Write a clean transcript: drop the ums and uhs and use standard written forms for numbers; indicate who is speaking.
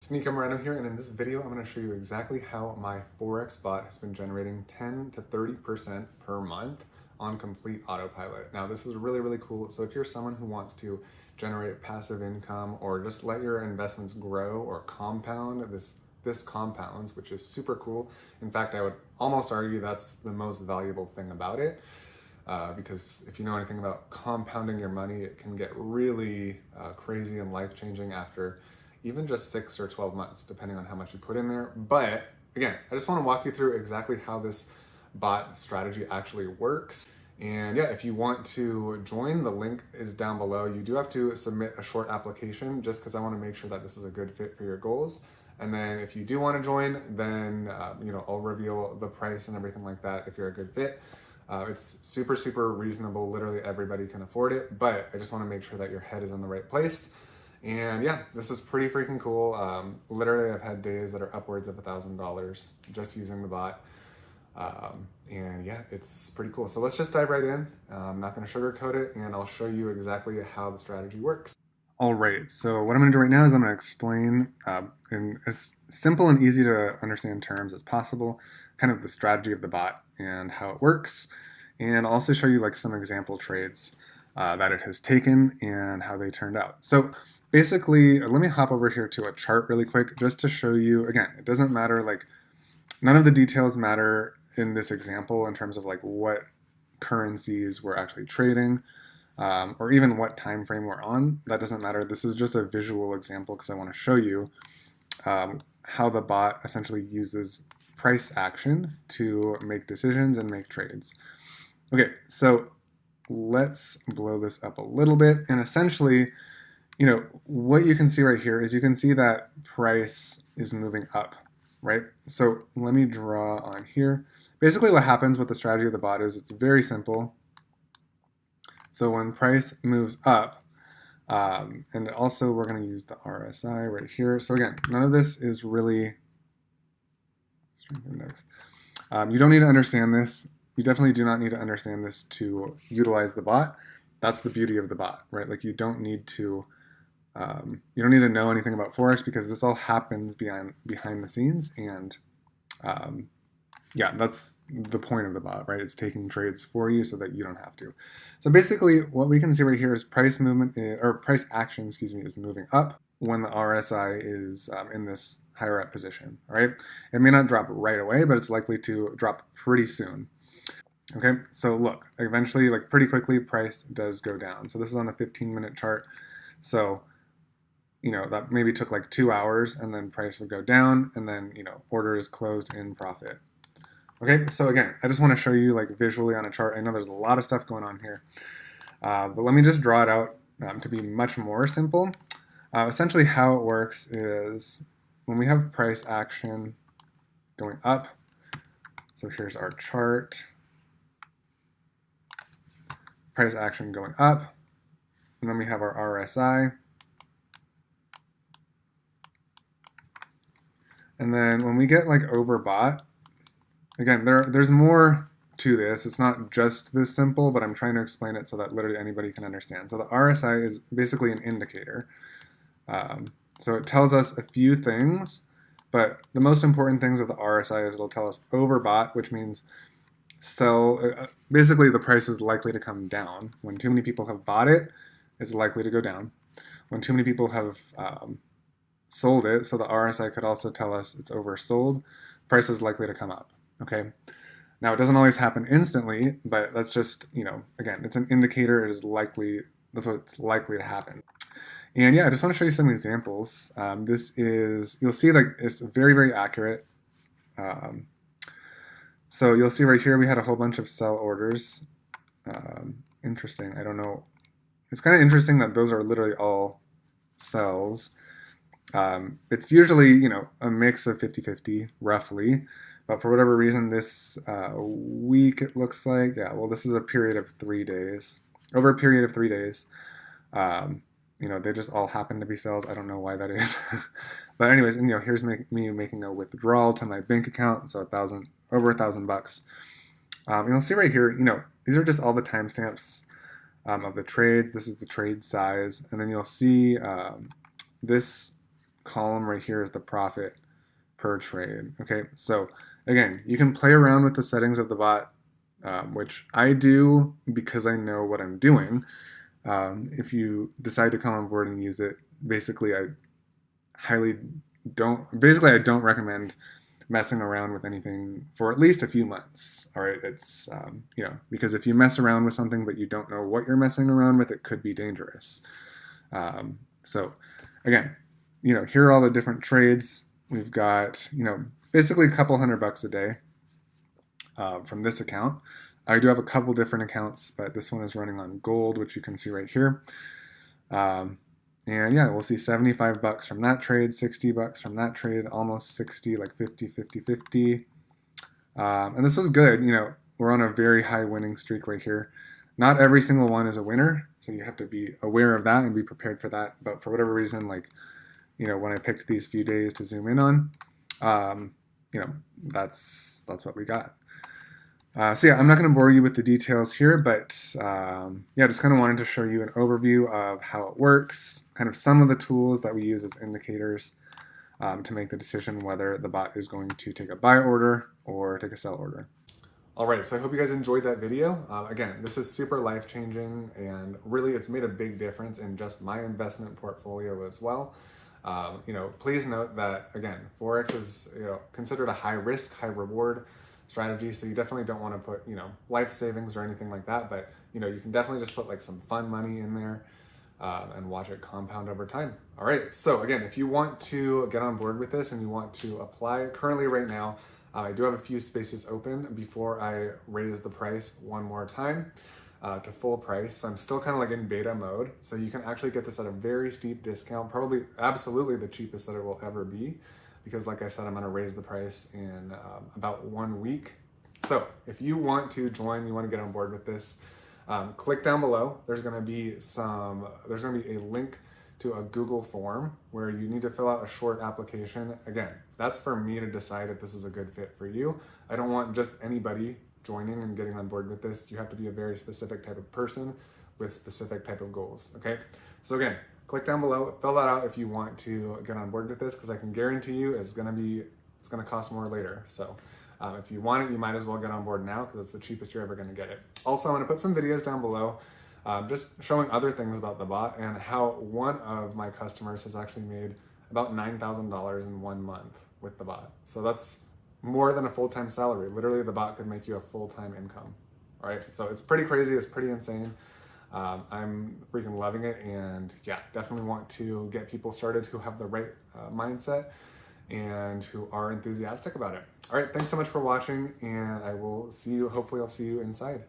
Speaker 1: Sneaker Moreno here, and in this video I'm going to show you exactly how my Forex bot has been generating 10 to 30% per month on complete autopilot. Now this is really cool, so if you're someone who wants to generate passive income or just let your investments grow or compound, this compounds, which is super cool. In fact, I would almost argue that's the most valuable thing about it. Because if you know anything about compounding your money, it can get really crazy and life-changing after even just 6 or 12 months, depending on how much you put in there. But again, I just want to walk you through exactly how this bot strategy actually works. And yeah, if you want to join, the link is down below. You do have to submit a short application just because I want to make sure that this is a good fit for your goals. And then if you do want to join, then I'll reveal the price and everything like that if you're a good fit. It's super reasonable. Literally everybody can afford it, but I just want to make sure that your head is in the right place. And yeah, this is pretty freaking cool. Literally I've had days that are upwards of $1,000 just using the bot. And yeah, it's pretty cool. So let's just dive right in. I'm not going to sugarcoat it, and I'll show you exactly how the strategy works. All right, so what I'm going to do right now is I'm going to explain in as simple and easy to understand terms as possible, kind of the strategy of the bot and how it works, and I'll also show you like some example trades that it has taken and how they turned out. So basically, let me hop over here to a chart really quick just to show you, again, it doesn't matter, like none of the details matter in this example in terms of like what currencies we're actually trading. Or even what time frame we're on. That doesn't matter. This is just a visual example because I want to show you how the bot essentially uses price action to make decisions and make trades. Okay, so let's blow this up a little bit. And essentially, what you can see right here is you can see that price is moving up, right? So let me draw on here. Basically what happens with the strategy of the bot is it's very simple. So when price moves up, and also we're going to use the RSI right here. So again, none of this is really strength index. You don't need to understand this. You definitely do not need to understand this to utilize the bot. That's the beauty of the bot, right? Like you don't need to know anything about Forex because this all happens behind the scenes, and yeah, that's the point of the bot, right? It's taking trades for you so that you don't have to. So basically what we can see right here is price movement, or price action, excuse me, is moving up when the RSI is in this higher up position, all right? It may not drop right away, but it's likely to drop pretty soon. Okay, so look, eventually, like pretty quickly, price does go down. So this is on the 15-minute chart. So, that maybe took like 2 hours, and then price would go down, and then, order is closed in profit. Okay, so again, I just want to show you like visually on a chart. I know there's a lot of stuff going on here, but let me just draw it out to be much more simple. Essentially how it works is when we have price action going up, so here's our chart, price action going up, and then we have our RSI. And then when we get like overbought, again, there's more to this. It's not just this simple, but I'm trying to explain it so that literally anybody can understand. So the RSI is basically an indicator. So it tells us a few things, but the most important things of the RSI is it'll tell us overbought, which means basically the price is likely to come down. When too many people have bought it, it's likely to go down. When too many people have sold it, so the RSI could also tell us it's oversold, price is likely to come up. Okay, now it doesn't always happen instantly, but that's just, again, it's an indicator. It is likely, that's what's likely to happen. And yeah, I just want to show you some examples. This is, you'll see like it's very accurate. So you'll see right here we had a whole bunch of sell orders. Interesting, I don't know. It's kind of interesting that those are literally all sells. It's usually, a mix of 50-50 roughly. But for whatever reason, this week it looks like, yeah, well, this is a period of 3 days. Over a period of 3 days, they just all happen to be sales. I don't know why that is. But anyways, and here's me making a withdrawal to my bank account, so over $1,000. You'll see right here, these are just all the timestamps of the trades. This is the trade size, and then you'll see this column right here is the profit per trade. Okay, so again, you can play around with the settings of the bot, which I do because I know what I'm doing. If you decide to come on board and use it, basically I don't recommend messing around with anything for at least a few months. All right, it's because if you mess around with something but you don't know what you're messing around with, it could be dangerous. So again, here are all the different trades. We've got basically a couple $100 a day from this account. I do have a couple different accounts, but this one is running on gold, which you can see right here. And yeah, we'll see $75 from that trade, $60 from that trade, almost 60, like 50, 50, 50. And this was good. We're on a very high winning streak right here. Not every single one is a winner, so you have to be aware of that and be prepared for that. But for whatever reason, when I picked these few days to zoom in on, that's what we got. So yeah, I'm not going to bore you with the details here, but yeah, just kind of wanted to show you an overview of how it works, kind of some of the tools that we use as indicators to make the decision whether the bot is going to take a buy order or take a sell order. All right, so I hope you guys enjoyed that video. Again, this is super life-changing, and really it's made a big difference in just my investment portfolio as well. Please note that, again, Forex is considered a high-risk, high-reward strategy, so you definitely don't want to put life savings or anything like that, but you can definitely just put like some fun money in there and watch it compound over time. All right, so again, if you want to get on board with this and you want to apply currently right now, I do have a few spaces open before I raise the price one more time to full price. So I'm still kind of like in beta mode, so you can actually get this at a very steep discount, probably absolutely the cheapest that it will ever be, because like I said, I'm going to raise the price in about 1 week. So if you want to join, you want to get on board with this, click down below. There's going to be a link to a Google form where you need to fill out a short application. Again, that's for me to decide if this is a good fit for you. I don't want just anybody joining and getting on board with this. You have to be a very specific type of person with specific type of goals. Okay, so again, click down below, fill that out if you want to get on board with this, because I can guarantee you it's gonna cost more later. So if you want it, you might as well get on board now, because it's the cheapest you're ever gonna get it. Also, I'm gonna put some videos down below just showing other things about the bot and how one of my customers has actually made about $9,000 in 1 month with the bot. So that's more than a full-time salary. Literally, the bot could make you a full-time income. All right, so it's pretty crazy, it's pretty insane. I'm freaking loving it, and yeah, definitely want to get people started who have the right mindset and who are enthusiastic about it. All right, thanks so much for watching, and I will see you, hopefully I'll see you inside.